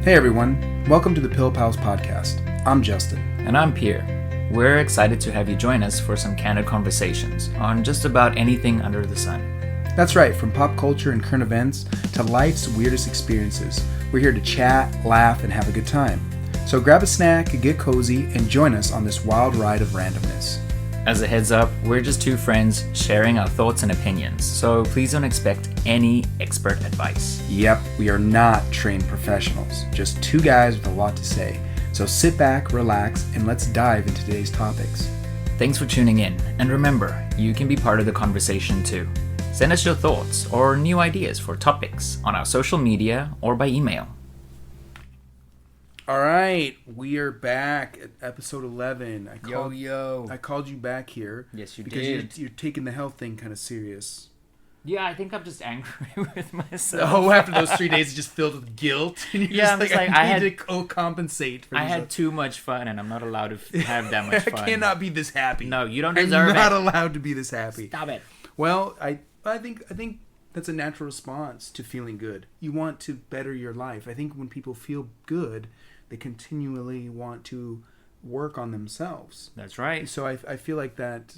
Hey everyone, welcome to the Pill Pals podcast. I'm Justin. And I'm Pierre. We're excited to have you join us for some candid conversations on just about anything under the sun. That's right, from pop culture and current events to life's weirdest experiences. We're here to chat, laugh, and have a good time. So grab a snack, get cozy, and join us on this wild ride of randomness. As a heads up, we're just two friends sharing our thoughts and opinions, so please don't expect any expert advice. Yep, we are not trained professionals, just two guys with a lot to say. So sit back, relax, and let's dive into today's topics. Thanks for tuning in, and remember, you can be part of the conversation too. Send us your thoughts or new ideas for topics on our social media or by email. All right, we are back at episode 11. I called you back here. Yes, you because did. Because you're taking the health thing kind of serious. Yeah, I think I'm just angry with myself. Oh, after those 3 days, it's just filled with guilt. And you're I'm just like, I need to compensate for I these. had too much fun, and I'm not allowed to have that much fun. I cannot be this happy. No, you don't deserve I'm it. not allowed to be this happy. Stop it. Well, I think that's a natural response to feeling good. You want to better your life. I think when people feel good, they continually want to work on themselves. That's right. So I feel like that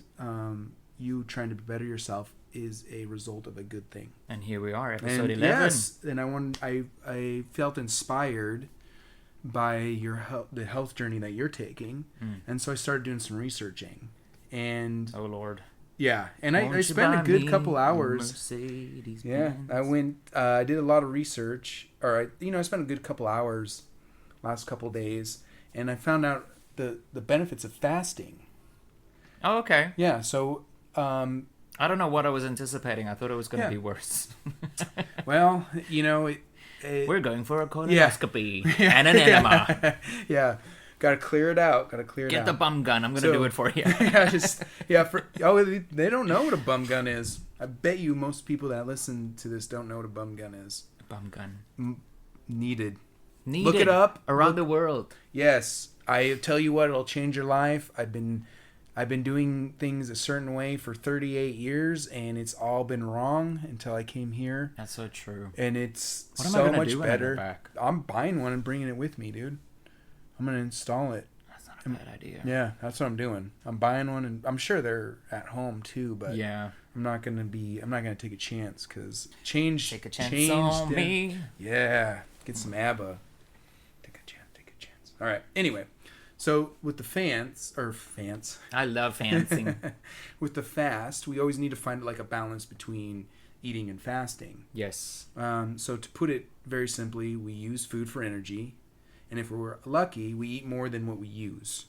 you trying to better yourself is a result of a good thing. And here we are, episode 11. Yes, and I felt inspired by the health journey that you're taking, and so I started doing some researching. And oh Lord. Yeah, and I spent a good couple hours. Yeah, I went. I did a lot of research. I spent a good couple hours last couple days, and I found out the benefits of fasting. Oh, okay. Yeah, so I don't know what I was anticipating. I thought it was going to be worse. Well, we're going for a colonoscopy and an enema. enema. Yeah. Gotta clear it out. Get the bum gun. I'm gonna do it for you. They don't know what a bum gun is. I bet you most people that listen to this don't know what a bum gun is. A bum gun. Needed. Needed. Look it up. Around the world. Yes. I tell you what, it'll change your life. I've been doing things a certain way for 38 years, and it's all been wrong until I came here. That's so true. And it's what so am I much do better. When I go back? I'm buying one and bringing it with me, dude. I'm gonna install it. That's not a bad idea. Yeah, that's what I'm doing. I'm buying one, and I'm sure they're at home too. But yeah, I'm not gonna take a chance because change. Take a chance on me. Yeah, get some ABBA. Take a chance. All right. Anyway, so with the fans. I love fancying. With the fast, we always need to find like a balance between eating and fasting. Yes. So to put it very simply, we use food for energy. And if we're lucky, we eat more than what we use.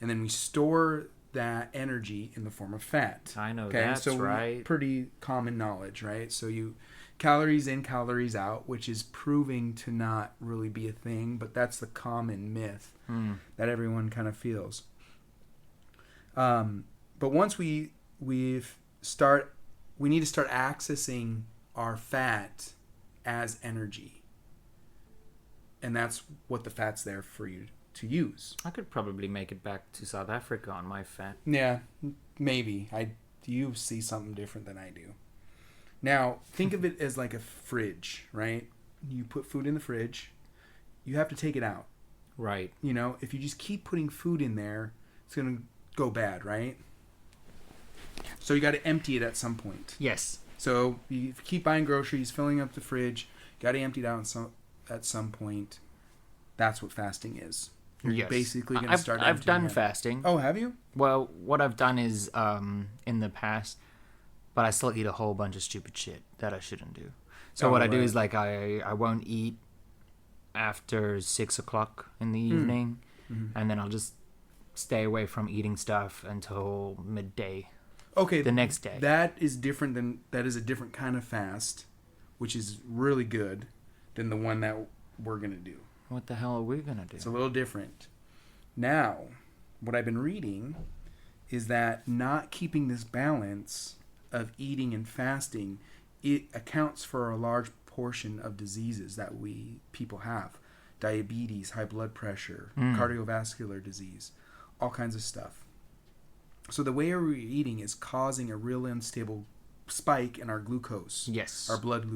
And then we store that energy in the form of fat. I know, okay? That's right. Pretty common knowledge, right? So you calories in, calories out, which is proving to not really be a thing, but that's the common myth that everyone kind of feels. But once we need to start accessing our fat as energy. And that's what the fat's there for you to use. I could probably make it back to South Africa on my fat. Yeah, maybe. You see something different than I do. Now, think of it as like a fridge, right? You put food in the fridge. You have to take it out. Right. If you just keep putting food in there, it's going to go bad, right? So you got to empty it at some point. Yes. So you keep buying groceries, filling up the fridge, got to empty it out at some point. That's what fasting is. You're basically going to start. I've done fasting. Oh, have you? Well, what I've done is in the past, but I still eat a whole bunch of stupid shit that I shouldn't do. So what I do is like I won't eat after 6 o'clock in the evening, and then I'll just stay away from eating stuff until midday. Okay. The next day. That is a different kind of fast, which is really good than the one that we're going to do. What the hell are we going to do? It's a little different. Now, what I've been reading is that not keeping this balance of eating and fasting, it accounts for a large portion of diseases that people have. Diabetes, high blood pressure, cardiovascular disease, all kinds of stuff. So the way we're eating is causing a real unstable spike in our glucose. Yes. Our blood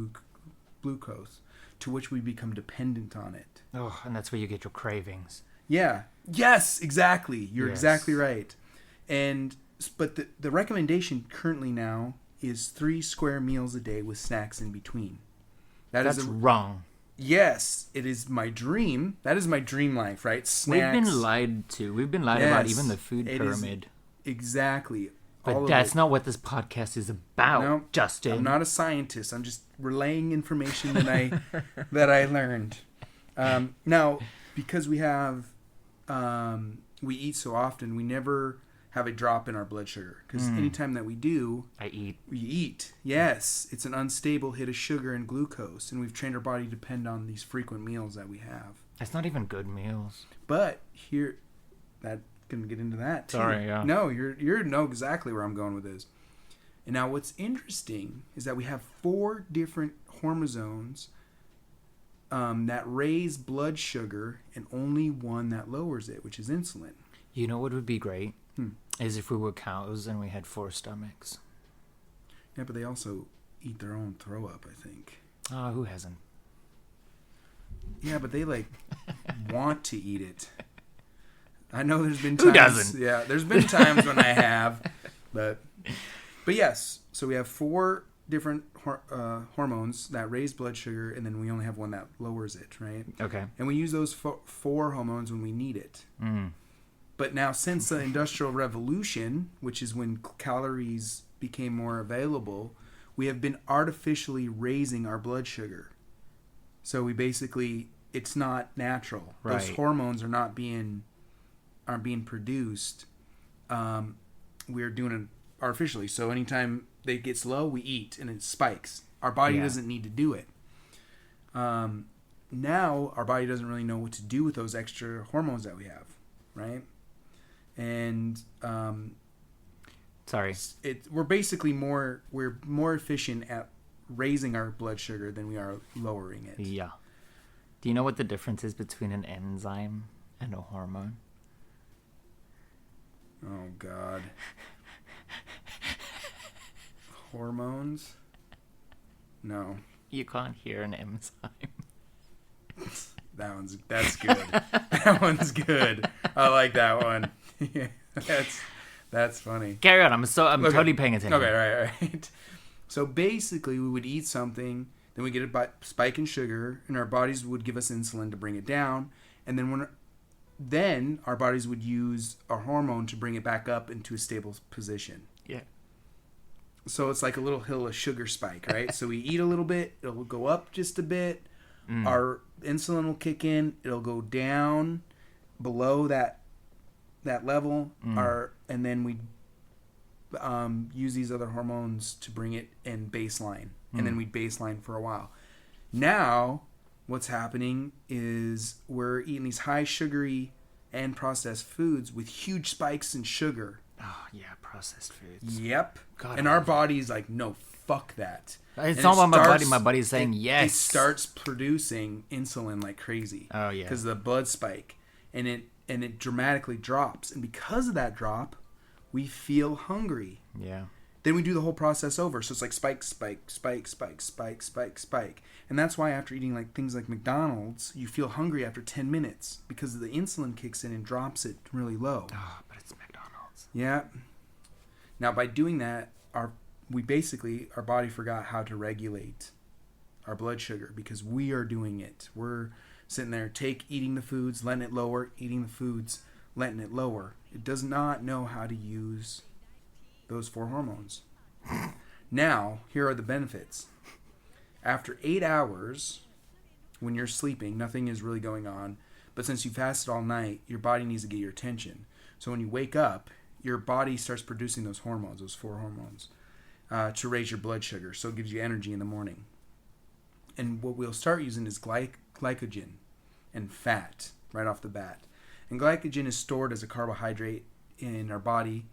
glucose, to which we become dependent on it. Oh, and that's where you get your cravings. Yeah. Yes, exactly. You're exactly right. But the recommendation currently now is 3 square meals a day with snacks in between. That's wrong. Yes, it is my dream. That is my dream life, right? Snacks. We've been lied to. We've been lied about even the food pyramid. Exactly. But that's not what this podcast is about, no, Justin. I'm not a scientist. I'm just relaying information that I learned. Now, because we eat so often, we never have a drop in our blood sugar. Because anytime that we do... we eat. Yes. It's an unstable hit of sugar and glucose. And we've trained our body to depend on these frequent meals that we have. It's not even good meals. But here... that can get into that, too. Sorry, yeah. No, you know exactly where I'm going with this. And now what's interesting is that we have 4 different hormones that raise blood sugar and only one that lowers it, which is insulin. You know what would be great? Is if we were cows and we had 4 stomachs. Yeah, but they also eat their own throw up, I think. Oh, who hasn't? Yeah, but they want to eat it. I know there's been times. Who doesn't? Yeah, there's been times when I have, but yes. So we have 4 different hormones that raise blood sugar, and then we only have one that lowers it, right? Okay. And we use those 4 hormones when we need it. But now, since the Industrial Revolution, which is when calories became more available, we have been artificially raising our blood sugar. So we basically, it's not natural. Right. Those hormones aren't being produced. We're doing it artificially. So anytime they get low, we eat and it spikes. Our body doesn't need to do it. Now our body doesn't really know what to do with those extra hormones that we have, right? And we're basically more efficient at raising our blood sugar than we are lowering it. Yeah. Do you know what the difference is between an enzyme and a hormone? Oh, God. Hormones? No. You can't hear an enzyme. That's good. That one's good. I like that one. Yeah, that's funny. Carry on. I'm totally paying attention. Okay, right. So basically, we would eat something, then we get a spike in sugar, and our bodies would give us insulin to bring it down, and then our bodies would use our hormone to bring it back up into a stable position. Yeah. So it's like a little hill of sugar spike, right? So we eat a little bit, it'll go up just a bit, our insulin will kick in, it'll go down below that level, and then we use these other hormones to bring it in baseline, and then we baseline for a while. Now, what's happening is we're eating these high sugary and processed foods with huge spikes in sugar. Oh, yeah, processed foods. Yep. God, and our body's like, no, fuck that. It's not about my body. My body's saying yes. It starts producing insulin like crazy. Oh, yeah. Because of the blood spike. And it dramatically drops. And because of that drop, we feel hungry. Yeah. Then we do the whole process over. So it's like spike, spike, spike, spike, spike, spike, spike. And that's why after eating things like McDonald's, you feel hungry after 10 minutes. Because the insulin kicks in and drops it really low. Oh, but it's McDonald's. Yeah. Now, by doing that, our body forgot how to regulate our blood sugar because we are doing it. We're sitting there, eating the foods, letting it lower, eating the foods, letting it lower. It does not know how to use those 4 hormones. Now, here are the benefits. After 8 hours, when you're sleeping, nothing is really going on. But since you fasted all night, your body needs to get your attention. So when you wake up, your body starts producing those hormones, those 4 hormones, to raise your blood sugar. So it gives you energy in the morning. And what we'll start using is glycogen and fat right off the bat. And glycogen is stored as a carbohydrate in our body.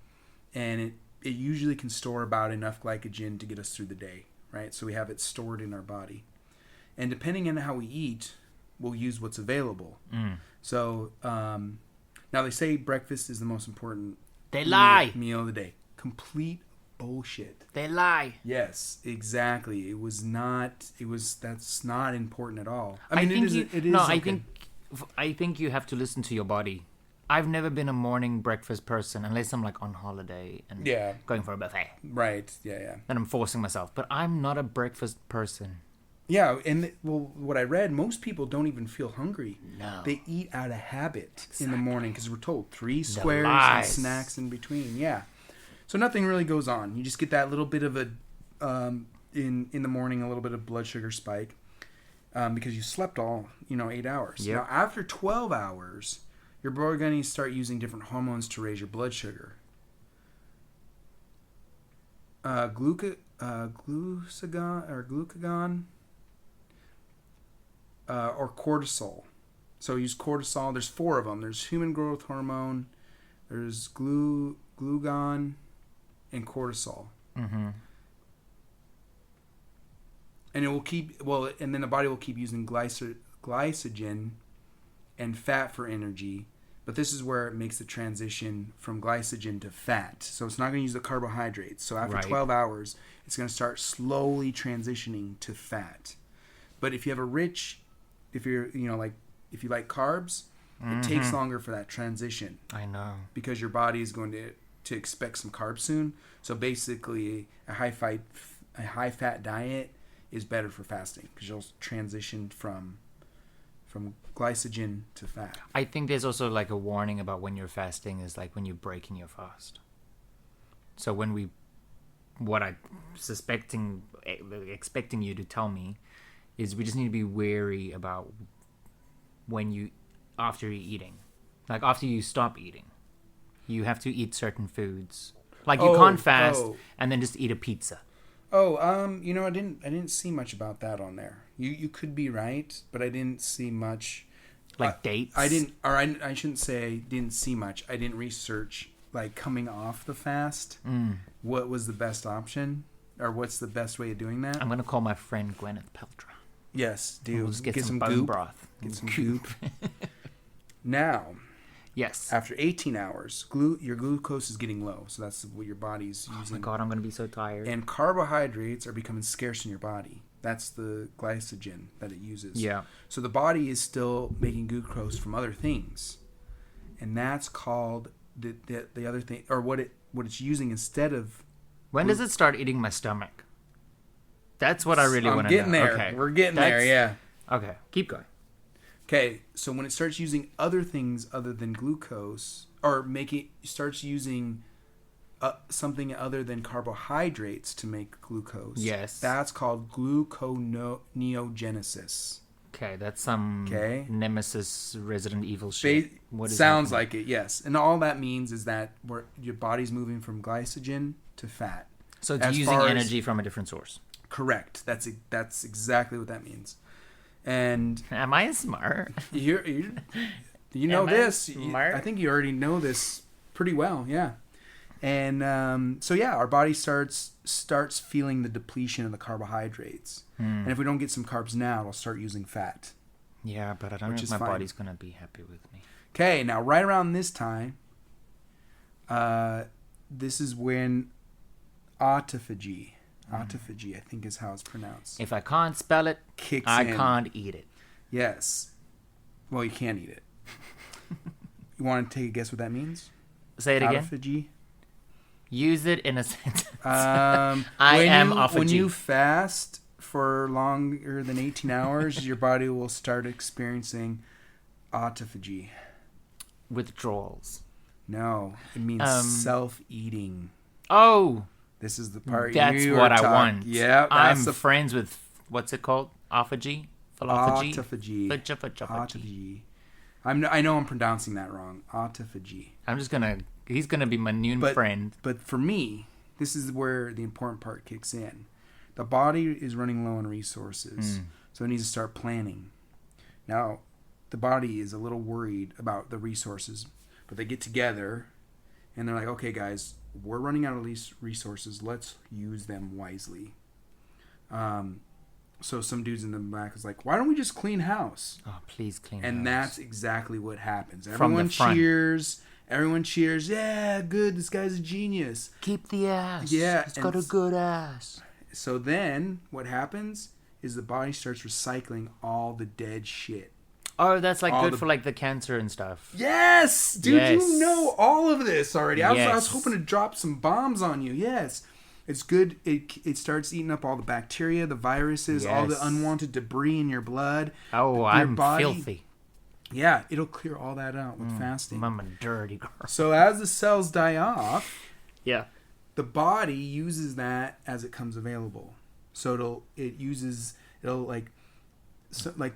And it usually can store about enough glycogen to get us through the day, right? So we have it stored in our body. And depending on how we eat, we'll use what's available. So now they say breakfast is the most important They lie. Meal of the day. Complete bullshit. They lie. Yes, exactly. That's not important at all. I think it is. I think you have to listen to your body. I've never been a morning breakfast person unless I'm like on holiday and going for a buffet. Right. Yeah. Then I'm forcing myself. But I'm not a breakfast person. Yeah, and what I read, most people don't even feel hungry. No. They eat out of habit in the morning because we're told 3 squares and snacks in between. Yeah. So nothing really goes on. You just get that little bit of a in the morning, a little bit of blood sugar spike because you slept all 8 hours. Yep. Now after 12 hours, your body going to start using different hormones to raise your blood sugar. Glucagon or cortisol. So use cortisol. There's 4 of them. There's human growth hormone. There's glucagon and cortisol. Mm-hmm. And it will and then the body will keep using glycogen and fat for energy. But this is where it makes the transition from glycogen to fat. So it's not going to use the carbohydrates. So after 12 hours, it's going to start slowly transitioning to fat. But if you have if you like carbs, it takes longer for that transition. I know. Because your body is going to expect some carbs soon. So basically, a high fat diet is better for fasting because you'll transition from glycogen to fat. I think there's also like a warning about when you're fasting is like when you're breaking your fast. So what I'm expecting you to tell me is we just need to be wary about after you're eating. Like after you stop eating, you have to eat certain foods. Like you can't fast and then just eat a pizza. I didn't see much about that on there. You could be right, but I didn't see much. Like dates? I shouldn't say I didn't see much. I didn't research like coming off the fast. What was the best option, or what's the best way of doing that? I'm gonna call my friend Gwyneth Paltrow. Yes, dude. We'll just get some bone goop. broth. Get some goop. Now. Yes. After 18 hours, your glucose is getting low, so that's what your body's using. Oh my God, I'm gonna be so tired. And carbohydrates are becoming scarce in your body. That's the glycogen that it uses. Yeah. So the body is still making glucose from other things, and that's called the other thing, or what it's using instead of. When does it start eating my stomach? That's what I really want to know. Getting there. Okay. We're getting there. Yeah. Okay. Keep going. Okay, so when it starts using other things other than glucose, or starts using something other than carbohydrates to make glucose, yes, that's called gluconeogenesis. Okay, that's some Nemesis Resident Evil shit. What is sounds like it, yes. And all that means is that your body's moving from glycogen to fat. So it's using energy from a different source. Correct. That's exactly what that means. And am I smart? You know this. I think you already know this pretty well. Yeah. And our body starts feeling the depletion of the carbohydrates. And if we don't get some carbs now, it'll start using fat. Yeah, but I don't know if my body's gonna be happy with me. Okay, now right around this time, this is when autophagy, I think is how it's pronounced. If I can't spell it, I can't eat it. Yes. Well, you can't eat it. You want to take a guess what that means? Say it again. Autophagy. Use it in a sentence. I am autophagy. When you fast for longer than 18 hours, your body will start experiencing autophagy. Withdrawals. No, it means self-eating. Oh. This is the part that's what I want. Yeah, I'm friends with, what's it called? Autophagy? Autophagy. Autophagy. I know I'm pronouncing that wrong. Autophagy. He's gonna be my new friend. But for me, this is where the important part kicks in. The body is running low on resources, so it needs to start planning. Now, the body is a little worried about the resources, but they get together and they're like, okay, guys, we're running out of these resources. Let's use them wisely. So some dudes in the back is like, why don't we just clean house? Oh, please clean house. And that's exactly what happens. Everyone From the front. cheers. Everyone cheers. Yeah, good. This guy's a genius. Keep the ass. Yeah, It's got a good ass. So then what happens is the body starts recycling all the dead shit. Oh, that's like good for like the cancer and stuff. Yes! Dude, Yes. you know all of this already. I Yes. was hoping to drop some bombs on you. Yes. It's good. It starts eating up all the bacteria, the viruses, all the Yes. unwanted debris in your blood. Oh, your I'm body. filthy. Yeah, it'll clear all that out with fasting. I'm a dirty girl. So as the cells die off, Yeah. the body uses that as it comes available. So it'll like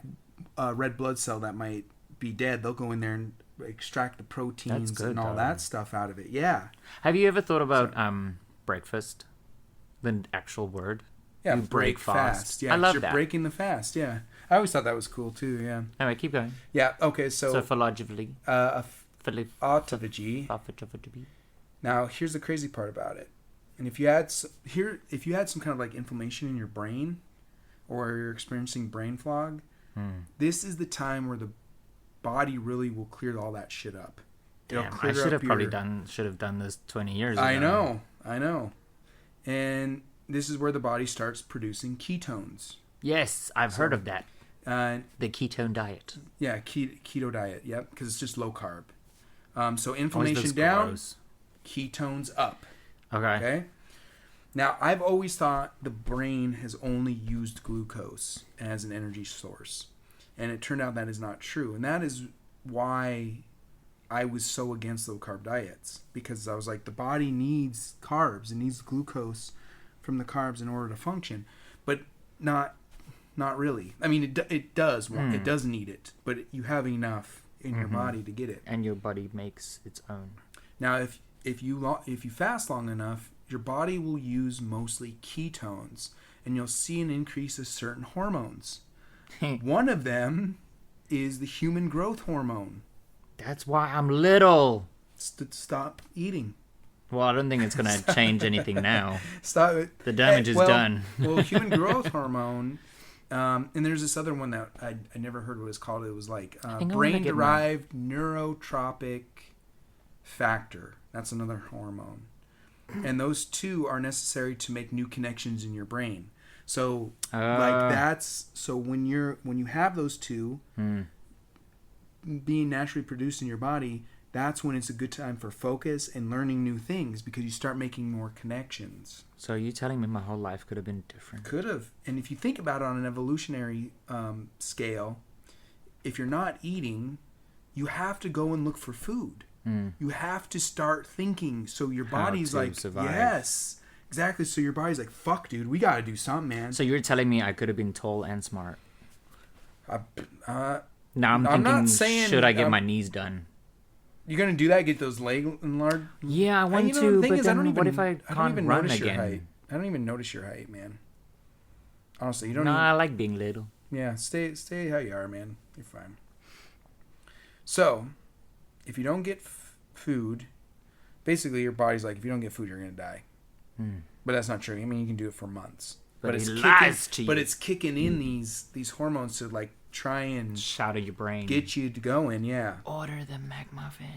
a red blood cell that might be dead. They'll go in there and extract the proteins and all that stuff out of it. Yeah. Have you ever thought about breakfast? The actual word. Yeah, You break fast. Yeah, I love you're that. breaking the fast. Yeah, I always thought that was cool too. Yeah. Anyway, keep going. Yeah. Okay. So Physiologically. autophagy. Now, here's the crazy part about it. And if you had some kind of like inflammation in your brain, or you're experiencing brain fog, this is the time where the body really will clear all that shit up. Damn, I should have done this 20 years ago. I know. And this is where the body starts producing ketones. Yes, I've heard of that. The ketone diet. Yeah, keto diet. Yep, because it's just low carb. So inflammation down, ketones up. Okay. Now, I've always thought the brain has only used glucose as an energy source. And it turned out that is not true. And that is why I was so against low carb diets. Because I was like, the body needs carbs. It needs glucose from the carbs in order to function. But not really. I mean, it does want, it does need it. But you have enough in your body to get it. And your body makes its own. Now, if you fast long enough, your body will use mostly ketones, and you'll see an increase of certain hormones. One of them is the human growth hormone. That's why I'm little. Stop eating. Well, I don't think it's going to change anything now. Stop. The damage is done. Well, human growth hormone, and there's this other one that I never heard what it's called. It was like brain-derived neurotropic factor. That's another hormone. And those two are necessary to make new connections in your brain. So when you have those two being naturally produced in your body, that's when it's a good time for focus and learning new things, because you start making more connections. So are you telling me my whole life could have been different? Could have. And if you think about it on an evolutionary scale, if you're not eating, you have to go and look for food. You have to start thinking. So your body's like, survive. Yes, exactly. So your body's like, fuck, dude, we got to do something, man. So you're telling me I could have been tall and smart. Now I'm thinking, not saying, should I get my knees done? You're going to do that? Get those leg enlarged? Yeah, I want to, but then what if I can't run again? I don't even notice your height, man. Honestly, you don't I like being little. Yeah, stay how you are, man. You're fine. So, if you don't get food, basically your body's like, if you don't get food, you're going to die. But that's not true. I mean, you can do it for months. But it's kicking in these hormones to like try and shout at your brain, get you to going. Yeah. Order the McMuffin.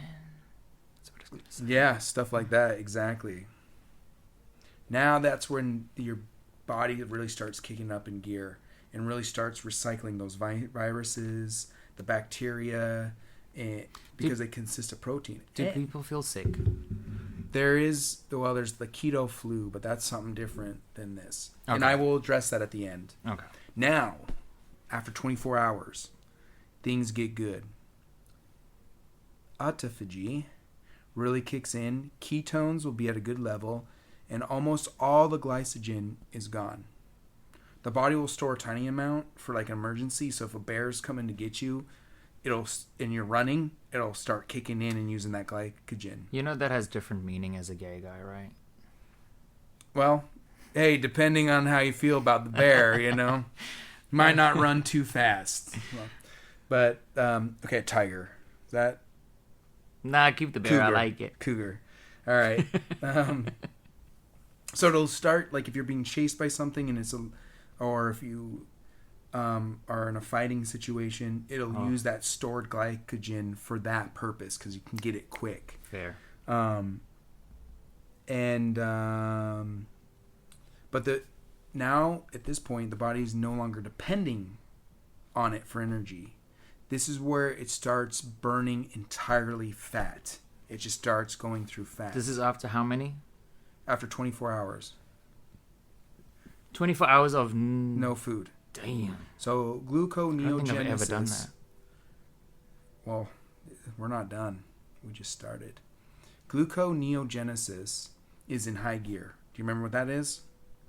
That's what it's going to say. Yeah, stuff like that. Exactly. Now that's when your body really starts kicking up in gear and really starts recycling those viruses, the bacteria, because they consist of protein. Do people feel sick? There's the keto flu, but that's something different than this. Okay. And I will address that at the end. Okay. Now, after 24 hours, things get good. Autophagy really kicks in. Ketones will be at a good level, and almost all the glycogen is gone. The body will store a tiny amount for like an emergency. So if a bear's coming to get you, and you're running, it'll start kicking in and using that glycogen. You know that has different meaning as a gay guy, right? Well, hey, depending on how you feel about the bear, might not run too fast. But okay, tiger. Is that? Nah, keep the bear. Cougar. I like it. Cougar. All right. So it'll start like if you're being chased by something, or if you are in a fighting situation, it'll use that stored glycogen for that purpose because you can get it quick. Fair. But now at this point, the body is no longer depending on it for energy. This is where it starts burning entirely fat. It just starts going through fat. This is after how many? After 24 hours. 24 hours of no food. Damn. So gluconeogenesis. I don't think I've ever done that. Well, we're not done. We just started. Gluconeogenesis is in high gear. Do you remember what that is?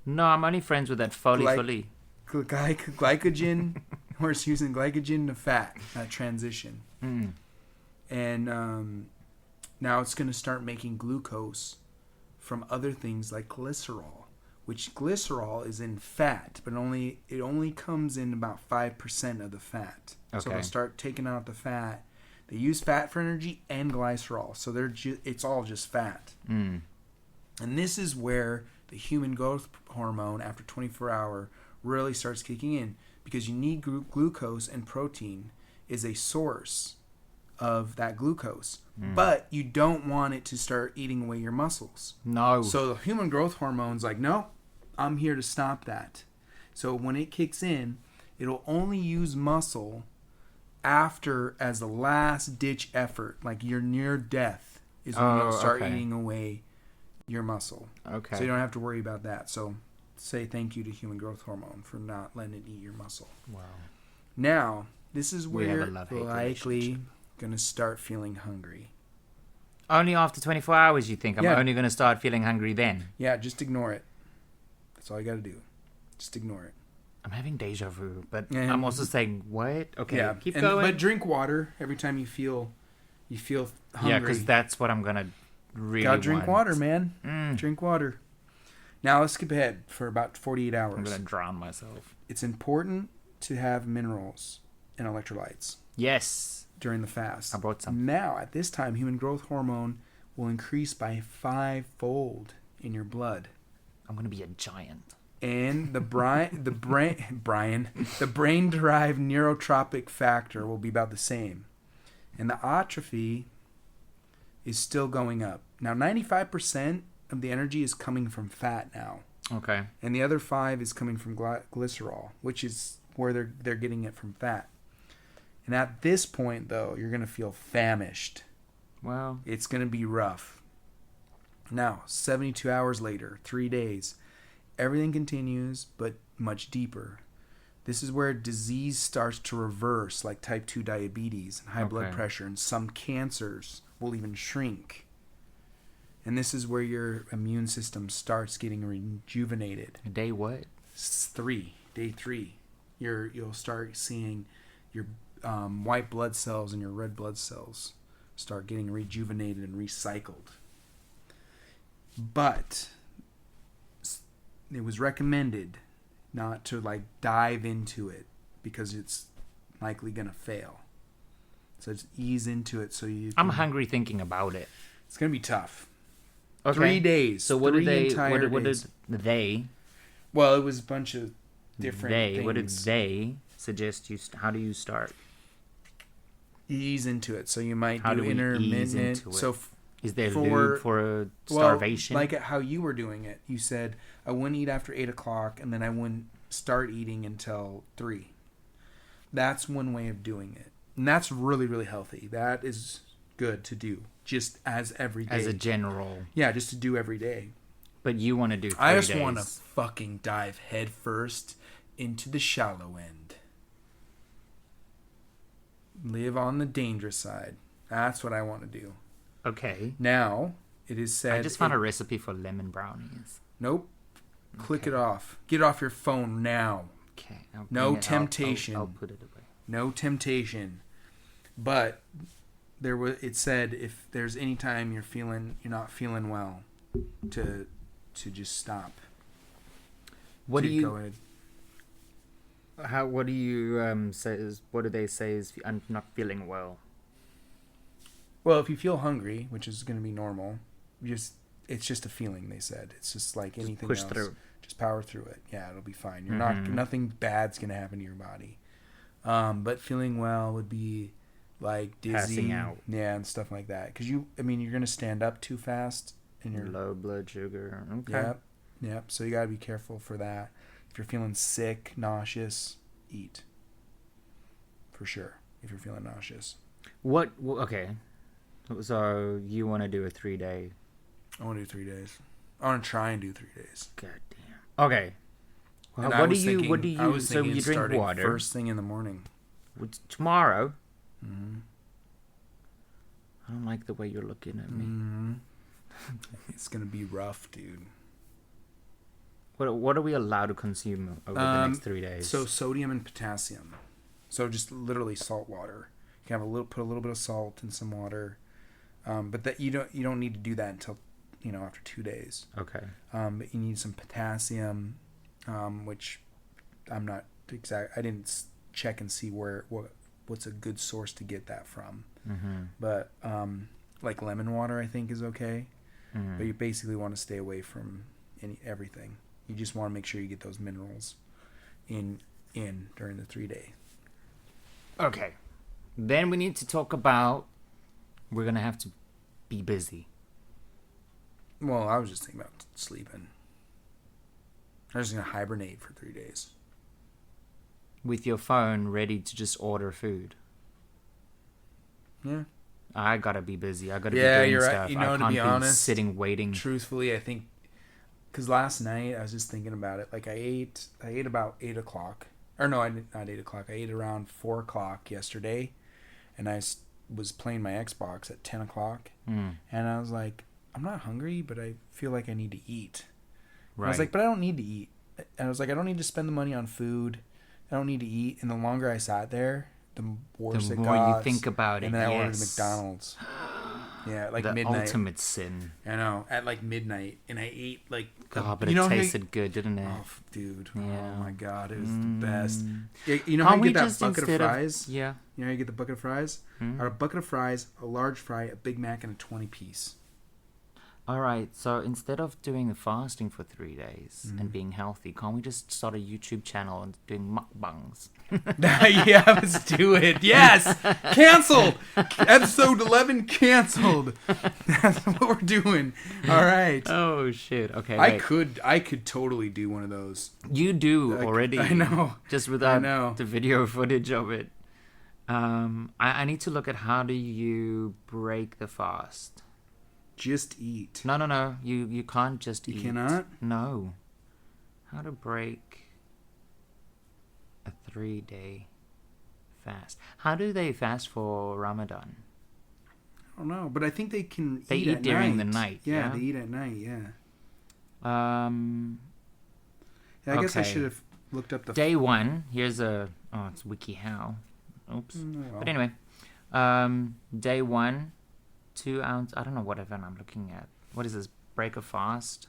No, I'm only friends with that fully. Glycogen. We're using glycogen to fat, that transition. And now it's going to start making glucose from other things like glycerol, which glycerol is in fat, but it only comes in about 5% of the fat. Okay. So they'll start taking out the fat. They use fat for energy and glycerol, so it's all just fat. And this is where the human growth hormone after 24 hour really starts kicking in, because you need glucose, and protein is a source of that glucose. But you don't want it to start eating away your muscles. No. So the human growth hormone's like, no, I'm here to stop that. So when it kicks in, it'll only use muscle after, as a last ditch effort, like you're near death, is when you'll start eating away your muscle. Okay. So you don't have to worry about that. So say thank you to human growth hormone for not letting it eat your muscle. Wow. Now, this is where you're likely going to start feeling hungry. Only after 24 hours, you think? I'm only going to start feeling hungry then? Yeah, just ignore it. That's all you got to do. Just ignore it. I'm having deja vu, but I'm also saying, what? Okay, keep going. going. But drink water every time you feel hungry. Yeah, because that's what I'm going to really gotta drink water, man. Drink water. Now let's skip ahead for about 48 hours. I'm going to drown myself. It's important to have minerals and electrolytes. Yes. During the fast. I brought some. Now, at this time, human growth hormone will increase by 5-fold in your blood. I'm going to be a giant. And the brain-derived neurotropic factor will be about the same. And the atrophy is still going up. Now, 95% of the energy is coming from fat now. Okay. And the other 5 is coming from glycerol, which is where they're getting it from fat. And at this point, though, you're going to feel famished. Wow. It's going to be rough. Now, 72 hours later, 3 days, everything continues, but much deeper. This is where disease starts to reverse, like type 2 diabetes and high blood pressure, and some cancers will even shrink. And this is where your immune system starts getting rejuvenated. Day what? 3. Day 3. You'll start seeing your white blood cells and your red blood cells start getting rejuvenated and recycled. But it was recommended not to dive into it because it's likely going to fail. So just ease into it so you can... I'm hungry thinking about it. It's going to be tough. Okay. 3 days. So what did they... What did they... Well, it was a bunch of different things. What did they suggest you... How do you start? Ease into it. So you might do intermittent. So is there lube for starvation? Well, like how you were doing it. You said, I wouldn't eat after 8 o'clock, and then I wouldn't start eating until 3. That's one way of doing it. And that's really, really healthy. That is good to do. Just as every day. As a general. Yeah, just to do every day. But you want to do 3 days. I just want to fucking dive head first into the shallow end. Live on the dangerous side. That's what I want to do. Okay. Now, it is said... I just found a recipe for lemon brownies. Nope. Click it off. Get off your phone now. Okay. No temptation. I'll put it away. No temptation. But it said if there's any time you're not feeling well, to just stop. What do you... Go ahead. What do you say? What do they say is I'm not feeling well? Well, if you feel hungry, which is going to be normal, it's just a feeling. They said it's just like anything else. Push through. Just power through it. Yeah, it'll be fine. You're Mm-hmm. nothing bad's gonna happen to your body. But feeling well would be like dizzy, Passing out. yeah, and stuff like that. Because you're gonna stand up too fast, and you're Low blood sugar. Okay. Yep. So you gotta be careful for that. If you're feeling sick, nauseous, eat. For sure. If you're feeling nauseous. Okay. So you want to do a 3-day? I want to do 3 days. I want to try and do 3 days. God damn. Okay. Well, I what was do you? thinking So you drink starting water first thing in the morning. Tomorrow. Mm-hmm. I don't like the way you're looking at me. Mm-hmm. It's gonna be rough, dude. What are we allowed to consume over the next 3 days? So sodium and potassium. So just literally salt water. You can have put a little bit of salt in some water, but that you don't need to do that until after 2 days. Okay. But you need some potassium, which I'm not exact. I didn't check and see what's a good source to get that from. Mm-hmm. But like lemon water, I think is okay. Mm. But you basically want to stay away from everything. You just want to make sure you get those minerals in during the 3 day. Okay. Then we need to talk about we're going to have to be busy. Well, I was just thinking about sleeping. I was just going to hibernate for 3 days. With your phone ready to just order food. Yeah. I got to be busy. I got to be Yeah, doing you're right. stuff. You I know, can't to be be honest, sitting waiting. Truthfully, I think, because last night I was just thinking about it. Like I ate about 8 o'clock. Or no, I didn't, not 8 o'clock. I ate around 4 o'clock yesterday. And I was playing my Xbox at 10 o'clock. Mm. And I was like, I'm not hungry, but I feel like I need to eat. Right. I was like, but I don't need to eat. And I was like, I don't need to spend the money on food. I don't need to eat. And the longer I sat there, the worse it got. The more you think about it, and then I ordered McDonald's. Yeah, like the midnight. ultimate sin. I know, at like midnight. And I ate like... God, but it tasted good, didn't it? Oh, dude. Yeah. Oh, my God. It was the best. You know how you get that bucket of fries? Yeah. You know how you get the bucket of fries? Mm. Or a bucket of fries, a large fry, a Big Mac, and a 20-piece. All right, so instead of doing the fasting for 3 days and being healthy, can't we just start a YouTube channel and doing mukbangs? Yeah, let's do it. Yes! Canceled! Episode 11 canceled. That's what we're doing. All right. Oh, shit. Okay, I could totally do one of those. You do already. I know. Just without the video footage of it. I need to look at how do you break the fast. Just eat. No. You can't just eat. You cannot? No. How to break a 3-day fast. How do they fast for Ramadan? I don't know, but I think they can They eat at during night. the night, Yeah, yeah? they eat at night, yeah. Yeah, I guess I okay. should have looked up the... Day 1, here's it's WikiHow. Oops. well. But anyway, day 1, 2 ounce. I don't know what event I'm looking at. What is this? Break a fast?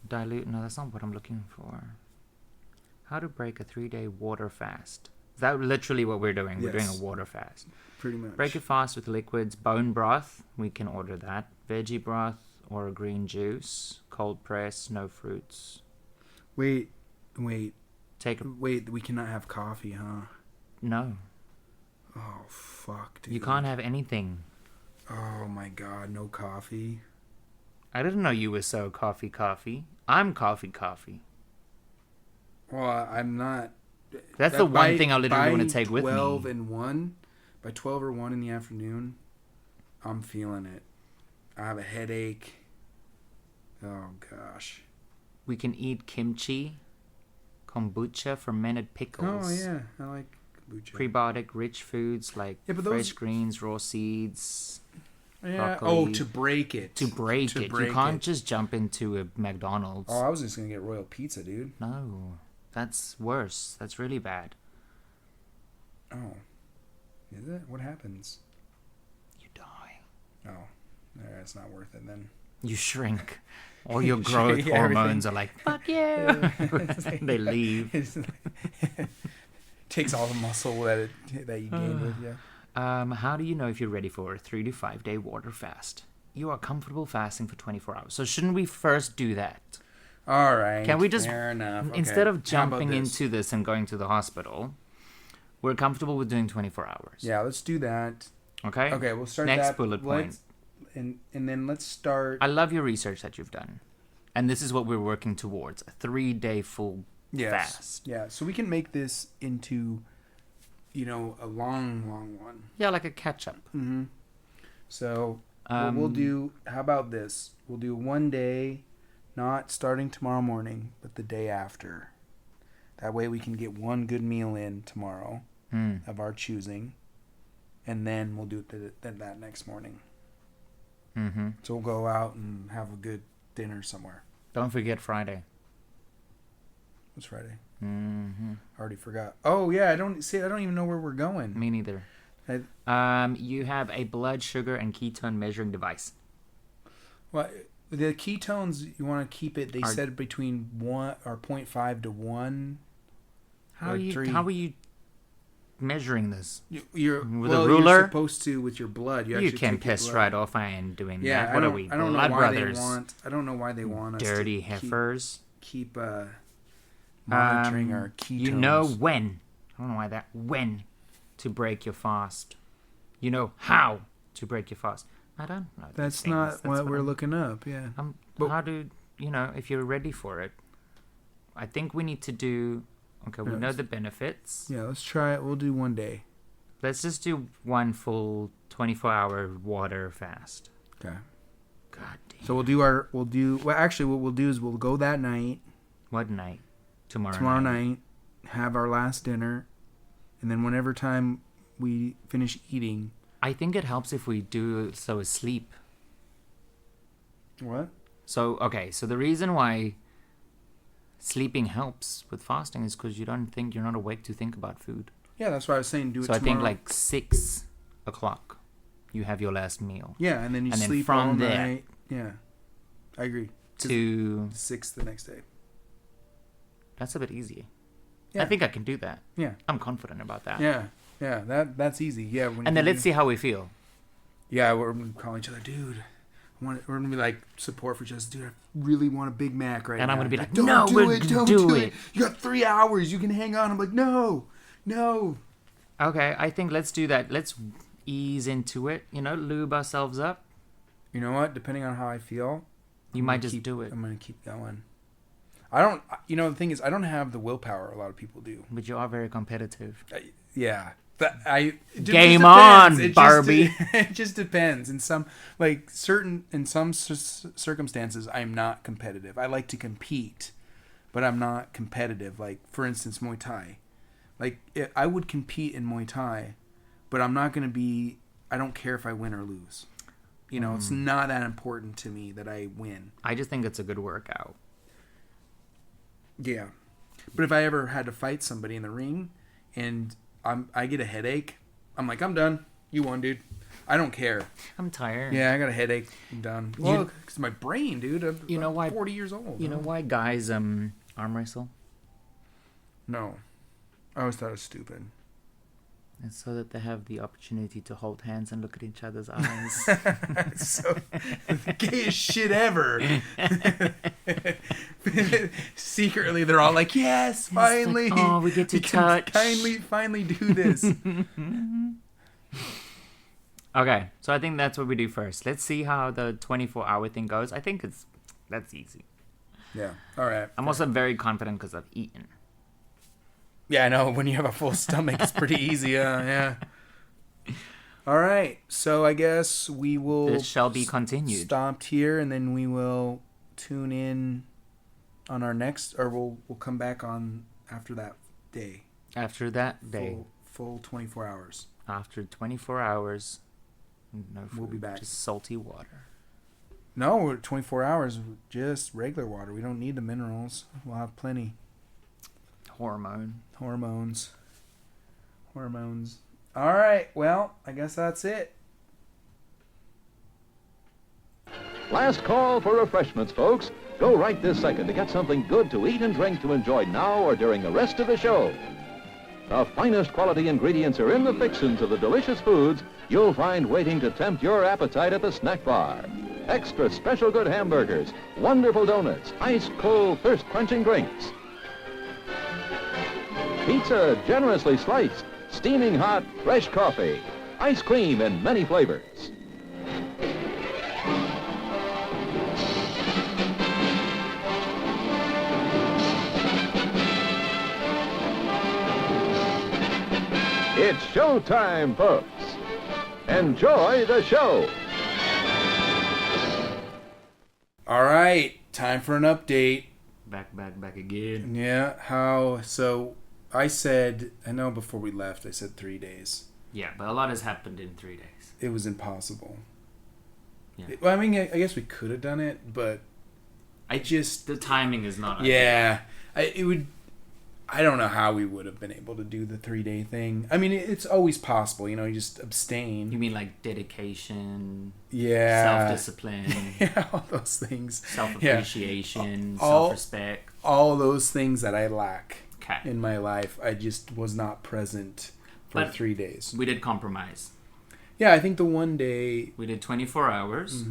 Dilute? No, that's not what I'm looking for. How to break a 3-day water fast. Is that literally what we're doing? We're doing Yes. a water fast. Pretty much. Break a fast with liquids. Bone broth. We can order that. Veggie broth or a green juice. Cold press. No fruits. Wait. Take a... Wait, we cannot have coffee, huh? No. Oh, fuck, dude. You can't have anything. Oh, my God. No coffee? I didn't know you were so coffee. I'm coffee. Well, I'm not... That's the one thing I literally want to take with me. By 12 or 1 in the afternoon, I'm feeling it. I have a headache. Oh, gosh. We can eat kimchi, kombucha, fermented pickles. Oh, yeah. I like kombucha. Prebiotic rich foods like fresh greens, raw seeds. Yeah. Broccoli. Oh, to break it. To break it. You can't just jump into a McDonald's. Oh, I was just going to get Royal Pizza, dude. No. That's worse. That's really bad. Oh. Is it? What happens? You die. Oh. It's not worth it then. You shrink. All your growth hormones are like, fuck you. They leave. Takes all the muscle that you gained with you. How do you know if you're ready for a 3 to 5 day water fast? you are comfortable fasting for 24 hours. So shouldn't we first do that? All right. Can we just, fair enough. instead Okay. of jumping into this and going to the hospital, we're comfortable with doing 24 hours. Yeah, let's do that. Okay? Okay, we'll start Next that. bullet point. And then let's start. I love your research that you've done. And this is what we're working towards. A 3-day full fast. Yeah, so we can make this into, a long, long one. Yeah, like a catch-up. Mm-hmm. So what we'll do, how about this? We'll do one day, not starting tomorrow morning, but the day after. That way we can get one good meal in tomorrow of our choosing. And then we'll do it that next morning. Mm-hmm. So we'll go out and have a good dinner somewhere. Don't forget Friday. What's Friday? Mm-hmm. I already forgot. Oh yeah, I don't even know where we're going. Me neither. You have a blood sugar and ketone measuring device. Well, the ketones you want to keep it. They said between 1 or 0.5 to 1. How are you measuring this? You're with a ruler? You're supposed to with your blood. You can piss right off. I ain't doing yeah, that. What are we? I don't blood know why brothers. I don't know why they want us dirty to heifers. Keep monitoring our ketones. You know when. I don't know why that. When to break your fast. You know how to break your fast. I don't know. That's not what we're looking up. Yeah. But how do if you're ready for it? I think we need to do. Okay, we know the benefits. Yeah, let's try it. We'll do one day. Let's just do one full 24-hour water fast. Okay. God damn. So actually what we'll do is we'll go that night. What night? Tomorrow night. Have our last dinner. And then whenever time we finish eating. I think it helps if we do so asleep. What? So the reason why sleeping helps with fasting is because you're not awake to think about food. Yeah, that's why I was saying do it tomorrow. So I think like 6 o'clock, you have your last meal. Yeah, and then you sleep from all there, night. Yeah, I agree. To 6 the next day. That's a bit easy. Yeah. I think I can do that. Yeah. I'm confident about that. Yeah, that's easy. Yeah. And then let's see how we feel. Yeah, we're going to call each other, dude. We're going to be like support for each other. Dude, I really want a Big Mac right now. And I'm going to be like, don't no, do we're it, don't do it. You got 3 hours. You can hang on. I'm like, no. Okay, I think let's do that. Let's ease into it. Lube ourselves up. You know what? Depending on how I feel, you might just do it. I'm going to keep going. The thing is, I don't have the willpower a lot of people do. But you are very competitive. Yeah. Game on, Barbie. It just depends. In some circumstances, I'm not competitive. I like to compete, but I'm not competitive. Like, for instance, Muay Thai. Like, I would compete in Muay Thai, but I'm not going to be... I don't care if I win or lose. It's not that important to me that I win. I just think it's a good workout. Yeah. But if I ever had to fight somebody in the ring and I get a headache, I'm like, I'm done. You won, dude. I don't care. I'm tired. Yeah, I got a headache. I'm done. Well, because my brain, dude. I'm why? 40 years old. You know why guys arm wrestle? No. I always thought it was stupid. It's so that they have the opportunity to hold hands and look at each other's eyes. It's so the gayest shit ever. Secretly, they're all like, "Yes, finally! Like, oh, we get to touch. Finally do this." Okay, so I think that's what we do first. Let's see how the 24-hour thing goes. I think that's easy. Yeah. All right. I'm also very confident because I've eaten. Yeah, I know. When you have a full stomach, it's pretty easy. Yeah. All right. So I guess we will... This shall be continued. Stopped here, and then we will tune in on our next... Or we'll come back on after that day. After that day. Full 24 hours. After 24 hours, no food. We'll be back. Just salty water. No, we're 24 hours, just regular water. We don't need the minerals. We'll have plenty. Hormones. All right. Well, I guess that's it. Last call for refreshments, folks. Go right this second to get something good to eat and drink to enjoy now or during the rest of the show. The finest quality ingredients are in the fixins of the delicious foods you'll find waiting to tempt your appetite at the snack bar. extra special good hamburgers, wonderful donuts, ice-cold, thirst-quenching drinks. Pizza generously sliced, steaming hot, fresh coffee, ice cream in many flavors. It's showtime, folks. Enjoy the show. All right, time for an update. Back again. Yeah, so I said, I know before we left, I said 3 days. Yeah, but a lot has happened in 3 days. It was impossible. Yeah. Well, I mean, I guess we could have done it, but the timing is not. Yeah, I don't know how we would have been able to do the 3-day thing. I mean, it's always possible, you just abstain. You mean like dedication? Yeah. Self-discipline. Yeah, all those things. Self-appreciation, self-respect. All those things that I lack Okay. in my life, I just was not present for 3 days. We did compromise. Yeah, I think the one day... We did 24 hours,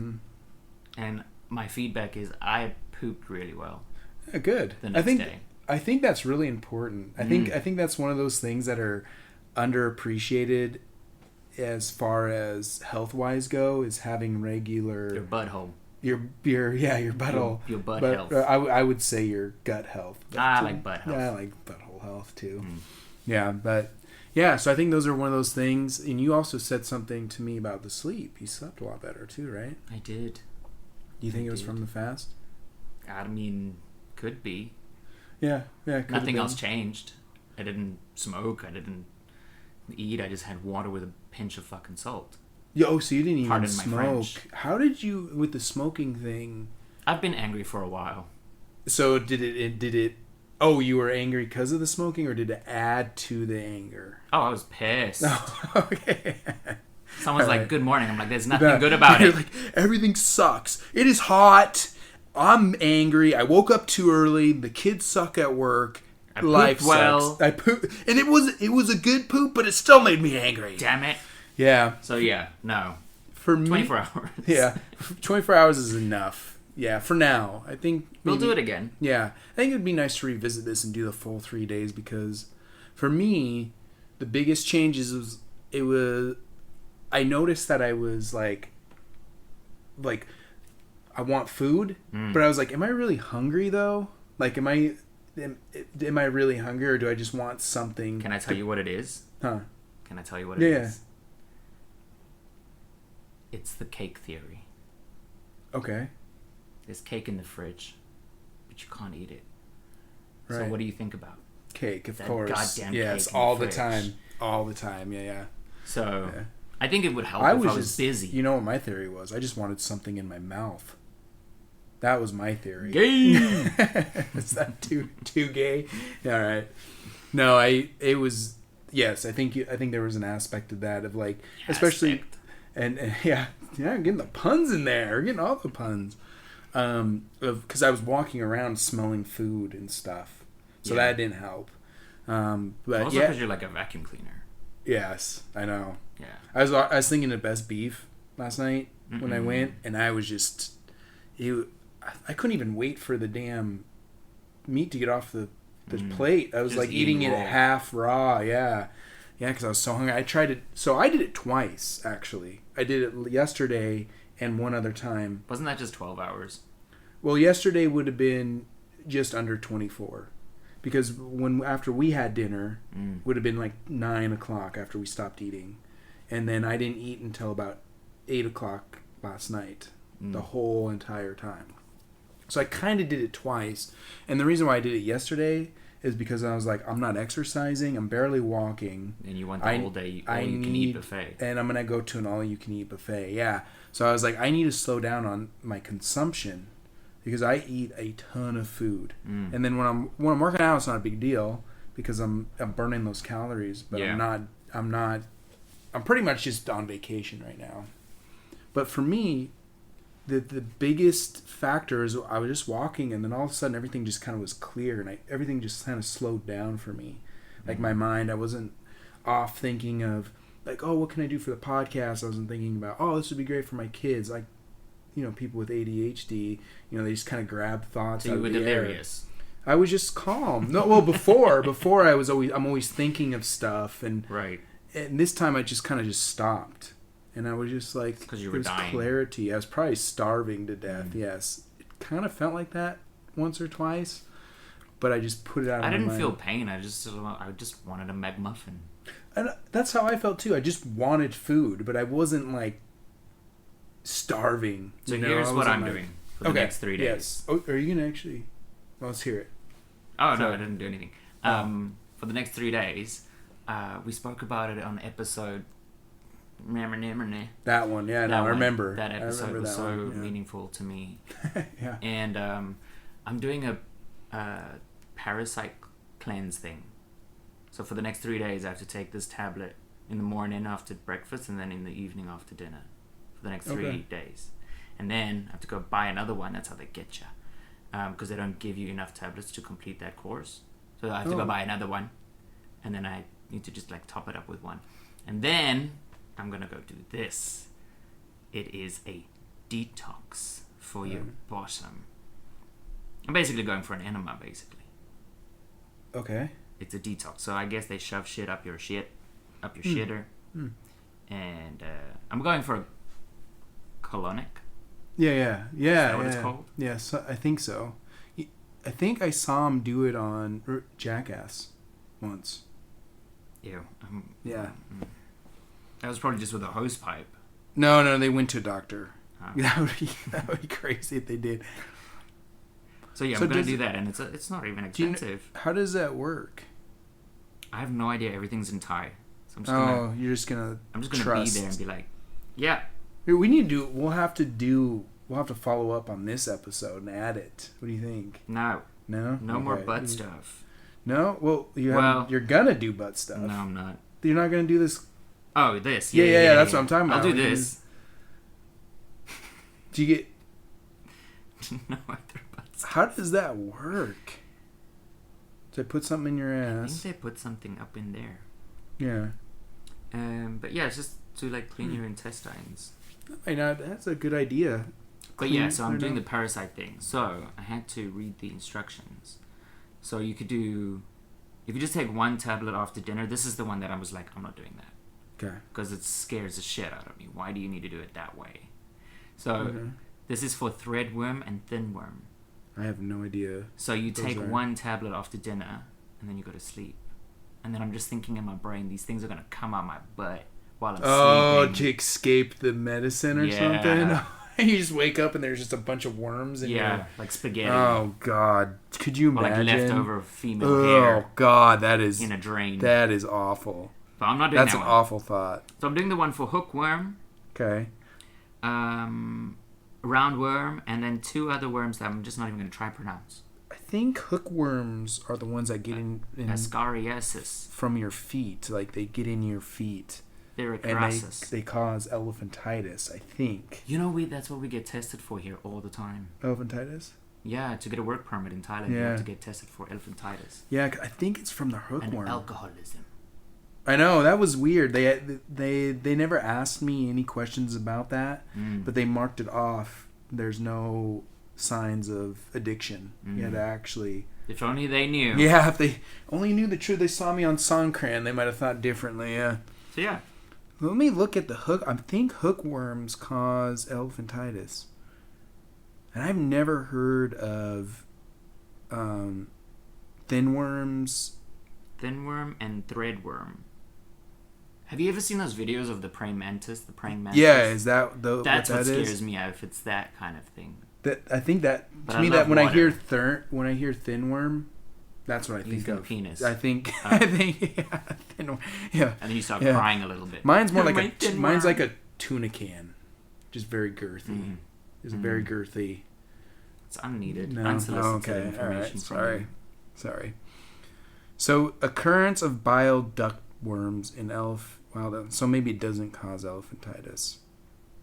and my feedback is I pooped really well. Yeah, good. The next day. I think that's really important. I think that's one of those things that are underappreciated as far as health-wise go, is having regular... Your butthole. Your butthole. Your butt but, health. I would say your gut health. I like butt health. Yeah, I like butthole health too. Yeah, but... Yeah, so I think those are one of those things. And you also said something to me about the sleep. You slept a lot better too, right? I did. Do you think it was from the fast? I mean, could be. Yeah. Nothing else changed. I didn't smoke. I didn't eat. I just had water with a pinch of fucking salt. So you didn't even Pardon smoke. my French. How did you, with the smoking thing... I've been angry for a while. So did it... Oh, you were angry because of the smoking, or did it add to the anger? Oh, I was pissed. Oh, okay. Someone's like, good morning. I'm like, there's nothing good about it. Like, everything sucks. It is hot. I'm angry. I woke up too early. The kids suck at work. Life sucks. I pooped. And it was a good poop, but it still made me angry. Damn it. Yeah. So, yeah, no. For me... 24 hours. Yeah. 24 hours is enough. Yeah, for now. I think... We'll do it again. Yeah. I think it would be nice to revisit this and do the full 3 days, because for me, the biggest changes was... I noticed that I was like I want food, but I was like, am I really hungry though? Like, am I really hungry, or do I just want something? Can I tell you what it is? Huh? Can I tell you what it is? It's the cake theory. Okay. There's cake in the fridge, but you can't eat it. Right. So what do you think about? Cake, of that course. Goddamn yes, cake all in the the time. All the time. Yeah. So Yeah. I think it would help if I was busy. You know what my theory was? I just wanted something in my mouth. That was my theory. Gay. Is that too gay? All right. No, it was. Yes, I think there was an aspect of that, of like, especially, and yeah, getting the puns in there, getting all the puns, because I was walking around smelling food and stuff, so that didn't help. But also because you're like a vacuum cleaner. Yes, I know. Yeah. I was thinking of best beef last night when I went, and I was just, I couldn't even wait for the damn meat to get off the plate. I was just like eating it half raw. Yeah, because I was so hungry. I tried it. So I did it twice actually. I did it yesterday and one other time. Wasn't that just 12 hours? Well, yesterday would have been just under 24. Because after we had dinner, would have been like 9 o'clock after we stopped eating. And then I didn't eat until about 8 o'clock last night, the whole entire time. So I kind of did it twice. And the reason why I did it yesterday is because I was like, I'm not exercising, I'm barely walking. And you want the whole day all-you-can-eat buffet. And I'm going to go to an all-you-can-eat buffet, yeah. So I was like, I need to slow down on my consumption, because I eat a ton of food, and then when I'm working out, it's not a big deal because I'm burning those calories. But I'm pretty much just on vacation right now. But for me, the biggest factor is I was just walking, and then all of a sudden everything just kind of was clear, and everything just kind of slowed down for me. Like my mind, I wasn't off thinking of like, oh, what can I do for the podcast? I wasn't thinking about, oh, this would be great for my kids. Like, people with ADHD, they just kind of grab thoughts So out you were of the air. delirious. I was just calm. No, well, before I'm always thinking of stuff, and Right. and this time I just kind of just stopped, and I was just like, Because you were there's dying. clarity. I was probably starving to death. Yes, it kind of felt like that once or twice, but I just put it out. I of my didn't mind. feel pain. I just wanted a McMuffin. And that's how I felt too. I just wanted food, but I wasn't like starving. So you know? here's I what wasn't I'm like- doing for the next 3 days. Yes. Oh, are you gonna actually? Well, let's hear it. Oh, no, Sorry. I didn't do anything. Oh. For the next 3 days, we spoke about it on episode... That one, yeah, no, I remember. That episode remember was that so one, yeah. meaningful to me. Yeah. And I'm doing a parasite cleanse thing. So for the next 3 days, I have to take this tablet in the morning after breakfast and then in the evening after dinner for the next 3 days. And then I have to go buy another one. That's how they get you. Because they don't give you enough tablets to complete that course. So I have to go buy another one. And then I need to just like top it up with one. And then I'm going to go do this. It is a detox for your bottom. I'm basically going for an enema, basically. Okay. It's a detox. So I guess they shove shit up your shitter. And I'm going for a colonic. Yeah. Is that what it's called? Yeah, so, I think so. I think I saw him do it on Jackass once. Ew. Yeah. That was probably just with a hose pipe. No, they went to a doctor. Huh. That would be crazy if they did. So yeah, So I'm going does- to do that. And it's not even Do you kn- expensive. How does that work? I have no idea. Everything's in Thai. So I'm just gonna trust. be there and be like, yeah. Here, we'll have to follow up on this episode and add it. What do you think? No No? more Okay. butt stuff. No? Well, Well- you're gonna do butt stuff. No, I'm not. You're not gonna do this. Oh, this. Yeah, that's what I'm talking about. I'll do You this. Do you get... No other butt stuff. How does that work? So they put something in your I think ass. they put something up in there. Yeah. But yeah, it's just to like clean your intestines. I know, that's a good idea. But Clean- yeah, so I'm clean doing the up. parasite thing. So I had to read the instructions. So you could just take one tablet after dinner. This is the one that I was like, I'm not doing that. Okay. Because it scares the shit out of me. Why do you need to do it that way? So Okay. this is for threadworm and thinworm. I have no idea. So you Those take are- one tablet after dinner, and then you go to sleep. And then I'm just thinking in my brain, these things are going to come out my butt while I'm sleeping. To escape the medicine or Yeah. something? You just wake up and there's just a bunch of worms in Yeah, like spaghetti. Oh, God. Could you or like imagine? leftover female Oh, hair God. That is in a drain. awful. But I'm not doing That's that an one. awful thought. So I'm doing the one for hookworm, Okay. roundworm, and then two other worms that I'm just not even going to try pronounce. I think hookworms are the ones that get in Ascariasis. from your feet. Like, they get in your feet. And Thyrocrasis. they cause elephantitis, I think. You know, that's what we get tested for here all the time. Elephantitis? Yeah, to get a work permit in Thailand, you Yeah. have to get tested for elephantitis Yeah, I think it's from the and hookworm. alcoholism. I know, that was weird. They never asked me any questions about that, but they marked it off. There's no signs of addiction. You had to actually... If only they knew. Yeah, if they only knew the truth, they saw me on Songkran, they might have thought differently, yeah. So yeah. Let me look at the hook. I think hookworms cause elephantitis. And I've never heard of thinworms. Thinworm and threadworm. Have you ever seen those videos of the praying mantis? Yeah, is that That's what what that scares is? me out if it's that kind of thing. That I think that But to I me love that when I hear water. when I hear thinworm, that's what I You think think of. penis. I think Oh. I think yeah, thinworm. Yeah. And then you start Yeah. crying a little bit. Mine's more My like thinworm. mine's like a tuna can. Just very girthy. Mhm. It's very girthy. It's unneeded. No, Unsolicited okay, information all right, from sorry. you. Sorry. So occurrence of bile duct worms in so maybe it doesn't cause elephantitis.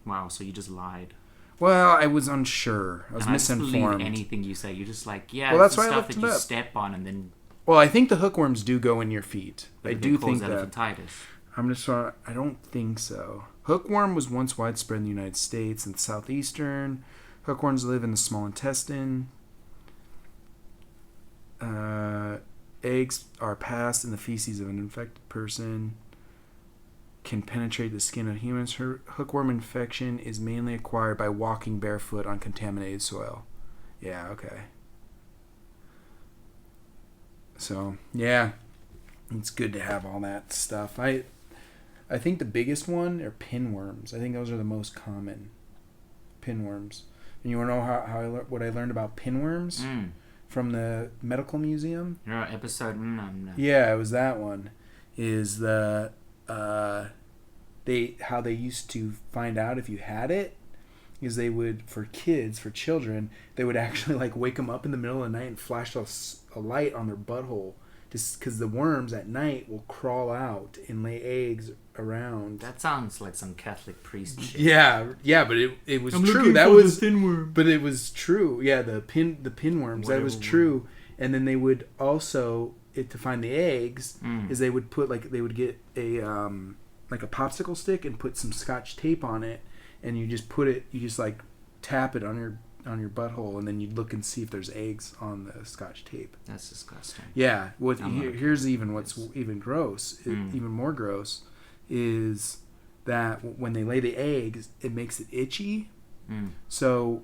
Wow, so you just lied. Well, I was unsure. I was And I just believe misinformed. anything you say. You're just like, yeah, Well, it's that's the why I stuff looked that it you up. step on and then Well, I think the hookworms do go in your feet. I they do cause think that. elephantitis. I don't think so. Hookworm was once widespread in the United States and the southeastern. Hookworms live in the small intestine. Eggs are passed in the feces of an infected person. Can penetrate the skin of humans. Hookworm infection is mainly acquired by walking barefoot on contaminated soil. Yeah, okay. So, yeah. It's good to have all that stuff. I think the biggest one are pinworms. I think those are the most common. Pinworms. And you want to know what I learned about pinworms? From the medical museum? Your episode? No. Yeah, it was that one. Is the how they used to find out if you had it is they would, for children, they would actually like wake them up in the middle of the night and flash a light on their butthole, just because the worms at night will crawl out and lay eggs around. That sounds like some Catholic priest shit. Yeah, but it was true. But it was true. Yeah, the pinworms. That was true. And then they would also, to find the eggs, is they would get a like a popsicle stick and put some Scotch tape on it, and you just like tap it on your butthole, and then you'd look and see if there's eggs on the Scotch tape. That's disgusting. Yeah. Here's even what's even gross, even more gross, is that when they lay the eggs, it makes it itchy. So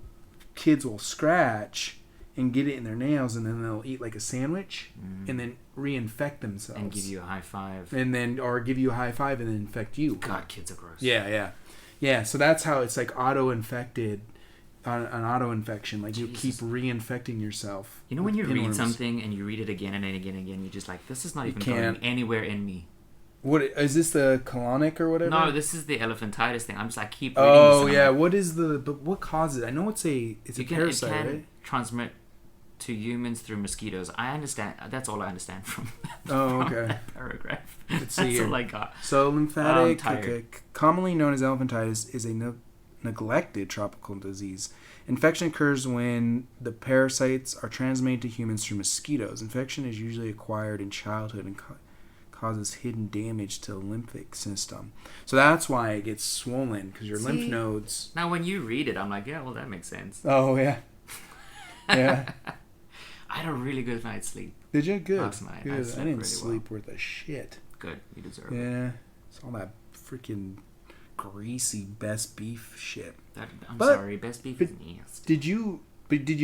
kids will scratch and get it in their nails, and then they'll eat like a sandwich, and then reinfect themselves. And give you a high five. Or give you a high five and then infect you. God, kids are gross. Yeah. So that's how it's like auto-infected, an auto-infection. Like you keep reinfecting yourself. You know when you read something and you read it again and again and again, you're just like, this is not even going anywhere in me. What is this, the colonic or whatever? No, this is the elephantitis thing. I'm just like, keep reading. Oh yeah, what causes it? I know it's a parasite, right? It can transmit to humans through mosquitoes. I understand. That's all I understand from that paragraph. Let's see That's here. all I got. So lymphatic, commonly known as elephantitis, is a neglected tropical disease. Infection occurs when the parasites are transmitted to humans through mosquitoes. Infection is usually acquired in childhood and causes hidden damage to the lymphatic system. So that's why it gets swollen, because your lymph nodes... Now when you read it, I'm like, yeah, well, that makes sense. Oh, yeah. Yeah. I had a really good night's sleep. Did you? Good. Last night. Good. I didn't sleep well. worth a shit. Good. You deserve it. Yeah. It's all that freaking greasy best beef shit. I'm sorry. Best beef is nasty. Did you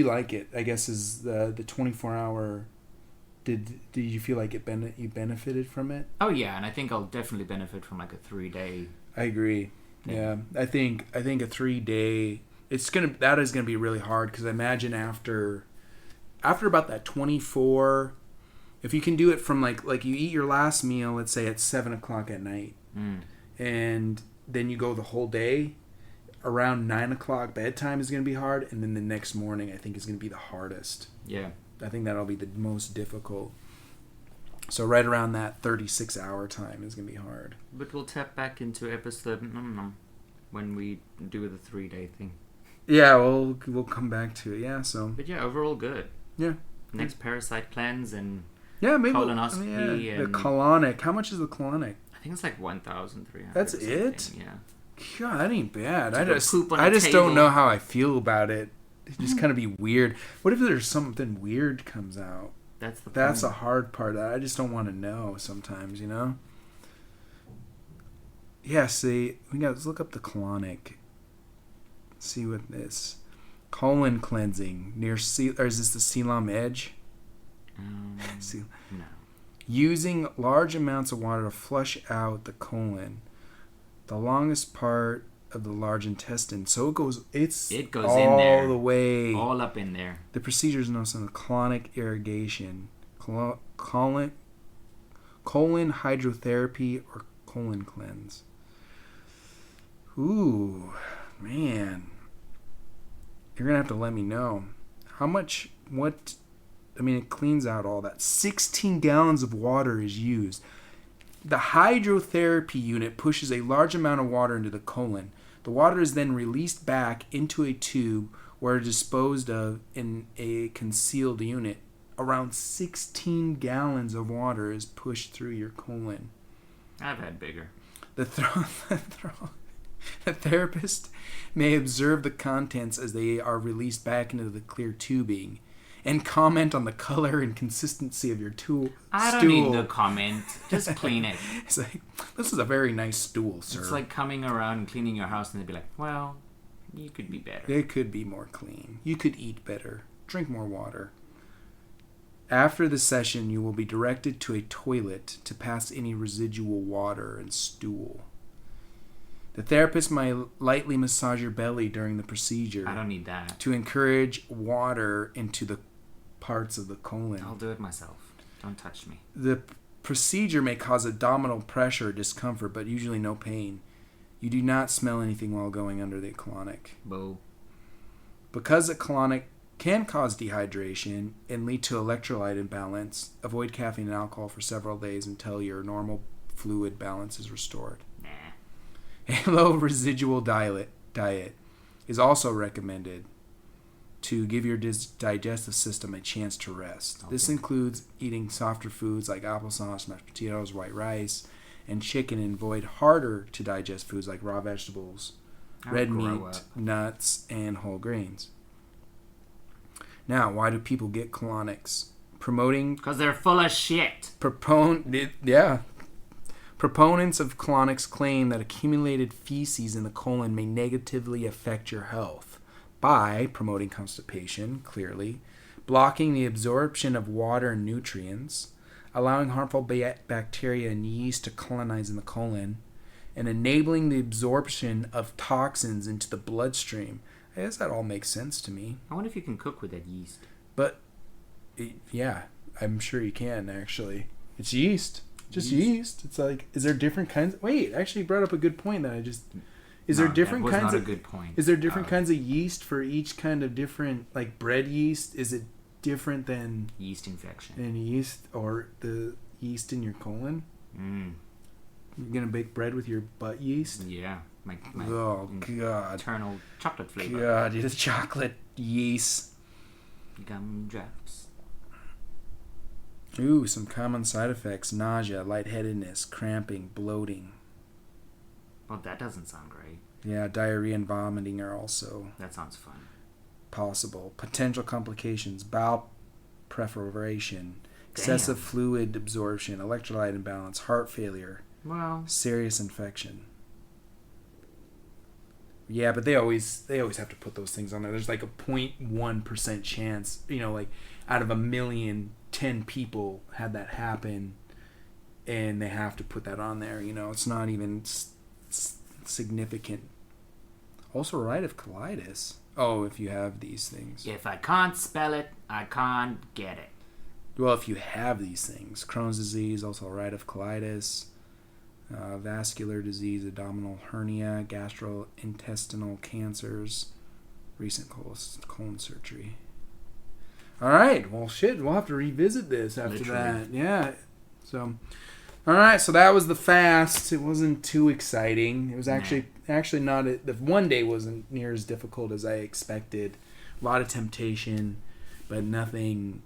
like it? I guess is the 24-hour... Did you feel like you benefited from it? Oh yeah, and I think I'll definitely benefit from like a 3-day. I agree. Yeah, I think a 3-day. That is gonna be really hard, because I imagine after about that 24, if you can do it from like you eat your last meal, let's say at 7:00 at night, and then you go the whole day. Around 9:00 bedtime is gonna be hard, and then the next morning I think is gonna be the hardest. Yeah. I think that'll be the most difficult. So right around that 36-hour time is going to be hard. But we'll tap back into episode when we do the 3-day thing. Yeah, we'll come back to it. Yeah, so. But yeah, overall good. Yeah. Next parasite cleanse and maybe colonoscopy. The colonic. How much is the colonic? I think it's like 1,300. That's it? Yeah. God, that ain't bad. I just table. don't know how I feel about it. It just kind of be weird. What if there's something weird comes out? That's the hard part. I just don't want to know sometimes, you know? Yeah, see, let's look up the colonic. See what this colon cleansing near or is this the Selam edge? No. Using large amounts of water to flush out the colon, the longest part of the large intestine. So it goes all in there, the way, all up in there. The procedure is known as colonic irrigation, colon hydrotherapy, or colon cleanse. Ooh, man, you're gonna have to let me know how much. It cleans out all that. 16 gallons of water is used. The hydrotherapy unit pushes a large amount of water into the colon. The water is then released back into a tube where it is disposed of in a concealed unit. Around 16 gallons of water is pushed through your colon. I've had bigger. The therapist may observe the contents as they are released back into the clear tubing and comment on the color and consistency of your stool. I don't need no comment. Just clean it. It's like, this is a very nice stool, sir. It's like coming around and cleaning your house and they'd be like, well, you could be better. It could be more clean. You could eat better. Drink more water. After the session, you will be directed to a toilet to pass any residual water and stool. The therapist might lightly massage your belly during the procedure. I don't need that. To encourage water into the parts of the colon. I'll do it myself. Don't touch me. The procedure may cause abdominal pressure or discomfort, but usually no pain. You do not smell anything while going under the colonic. Boo. Because a colonic can cause dehydration and lead to electrolyte imbalance, avoid caffeine and alcohol for several days until your normal fluid balance is restored. Nah. A low residual diet is also recommended to give your digestive system a chance to rest. This includes eating softer foods like applesauce, mashed potatoes, white rice, and chicken, and avoid harder to digest foods like raw vegetables, red meat, nuts, and whole grains. Now, why do people get colonics? Because they're full of shit. Proponents of colonics claim that accumulated feces in the colon may negatively affect your health by promoting constipation, clearly, blocking the absorption of water and nutrients, allowing harmful bacteria and yeast to colonize in the colon, and enabling the absorption of toxins into the bloodstream. I guess that all makes sense to me. I wonder if you can cook with that yeast. But, yeah, I'm sure you can, actually. It's yeast. Just yeast. It's like, is there different kinds? Wait, actually, you brought up a good point that I just... Is there different kinds not of... a good point. Is there different kinds of yeast for each kind of different... Like, bread yeast? Is it different than... Yeast infection. And yeast, or the yeast in your colon? Mm. You're going to bake bread with your butt yeast? Yeah. My oh, God. Eternal chocolate flavor. God, it's chocolate yeast. Gumdrops. Ooh, some common side effects. Nausea, lightheadedness, cramping, bloating. Well, that doesn't sound great. Yeah, diarrhea and vomiting are also... That sounds fun. Possible. Potential complications. Bowel perforation. Excessive fluid absorption. Electrolyte imbalance. Heart failure. Well... Serious infection. Yeah, but they always have to put those things on there. There's like a 0.1% chance, like out of 1 million, 10 people had that happen, and they have to put that on there. It's not even significant. Ulcerative colitis. Oh, if you have these things. If I can't spell it, I can't get it. Well, if you have these things. Crohn's disease, ulcerative colitis, vascular disease, abdominal hernia, gastrointestinal cancers, recent colon surgery. All right. Well, shit. We'll have to revisit this after that. Yeah. So, all right. So that was the fast. It wasn't too exciting. It was actually not. The one day wasn't near as difficult as I expected. A lot of temptation, but nothing.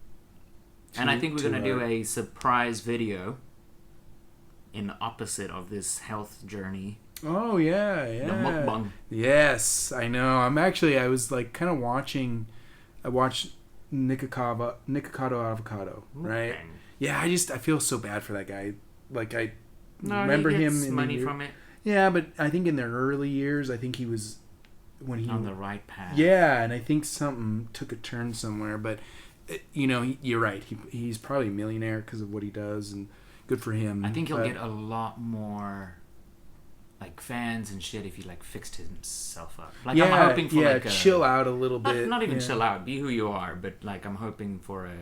And I think we're going to do a surprise video in the opposite of this health journey. Oh, yeah. The mukbang. Yes, I know. I was like kind of watching. I watched Nikocado Avocado, right? Mukbang. Yeah, I feel so bad for that guy. Like, I remember he gets him in money from it. Yeah, but I think in their early years, I think he was on the right path. Yeah, and I think something took a turn somewhere. But you're right. He's probably a millionaire because of what he does, and good for him. I think he'll get a lot more like fans and shit if he like fixed himself up. Like I'm hoping for like chill out a little bit. Not even chill out. Be who you are. But like I'm hoping for a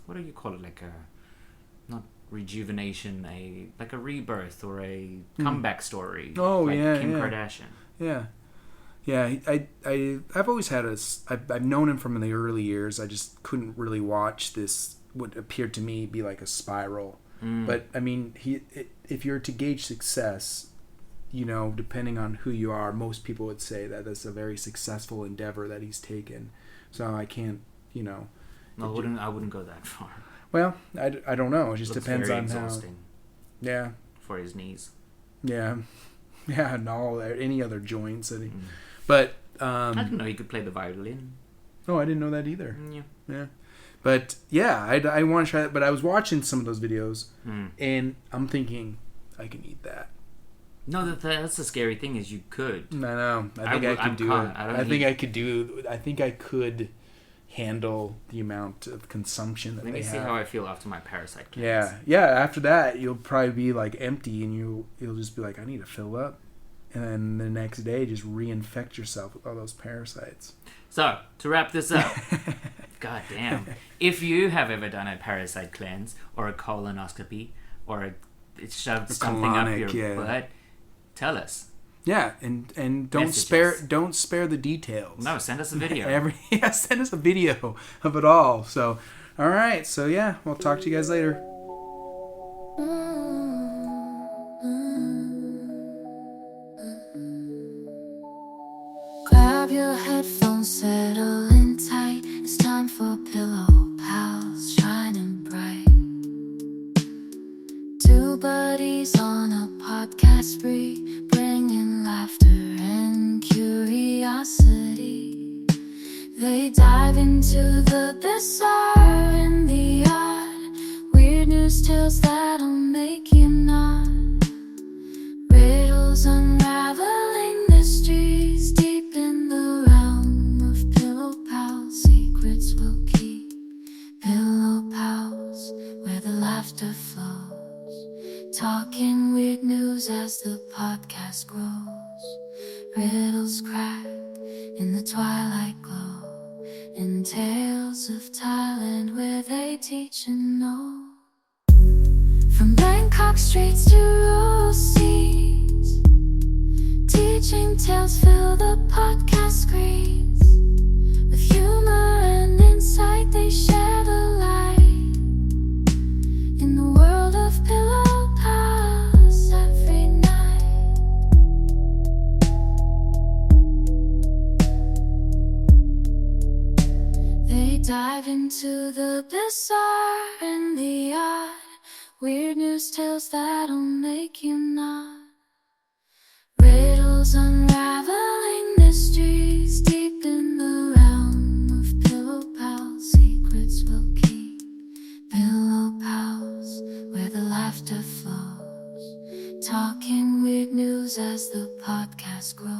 what do you call it? Like a not rejuvenation, like a rebirth or a comeback story. Oh, like yeah, Kim yeah. Kardashian. Yeah. Yeah, I've always had I've known him from the early years. I just couldn't really watch this, what appeared to me be like a spiral. But, I mean, if you're to gauge success, depending on who you are, most people would say that it's a very successful endeavor that he's taken. So I can't, No, I wouldn't go that far. Well, I don't know. It just Looks depends very on exhausting. how... Yeah. For his knees. Yeah. Yeah, and any other joints. But I didn't know he could play the violin. Oh, I didn't know that either. Yeah. Yeah. But yeah, I want to try that. But I was watching some of those videos, and I'm thinking, I can eat that. No, that's the scary thing is you could. I know. I think I could do it. I think I could handle the amount of consumption that they have. Let me see how I feel after my parasite cleanse. Yeah. Yeah, after that, you'll probably be like empty, and you'll just be like, I need to fill up. And then the next day, just reinfect yourself with all those parasites. So, to wrap this up, god damn, if you have ever done a parasite cleanse or a colonoscopy or shoved something up your butt, tell us. Yeah, and don't spare the details. No, send us a video. Send us a video of it all. So, all right. So yeah, we'll talk to you guys later. Grab your headphones, settle in tight. It's time for Pillow Pals, shining bright. Two buddies on a podcast spree, bringing laughter and curiosity. They dive into the bizarre and the odd, weird news tales that'll make you nod. Riddles unraveling mysteries deep in the realm of Pillow Pals. Secrets we'll keep. Pillow Pals, where the laughter flows. Talking weird news as the podcast grows. Riddles crack in the twilight glow. And tales of Thailand where they teach and know. From Bangkok streets to rural seas, teaching tales fill the podcast screens. With humor and insight they share the light. In the world of Pillow Pals every night. They dive into the bizarre and the odd, weird news tales that'll make you nod. Riddles unraveling mysteries deep in the realm of Pillow Pals. Secrets we'll keep. Pillow Pals, where the laughter flows. Talking weird news as the podcast grows.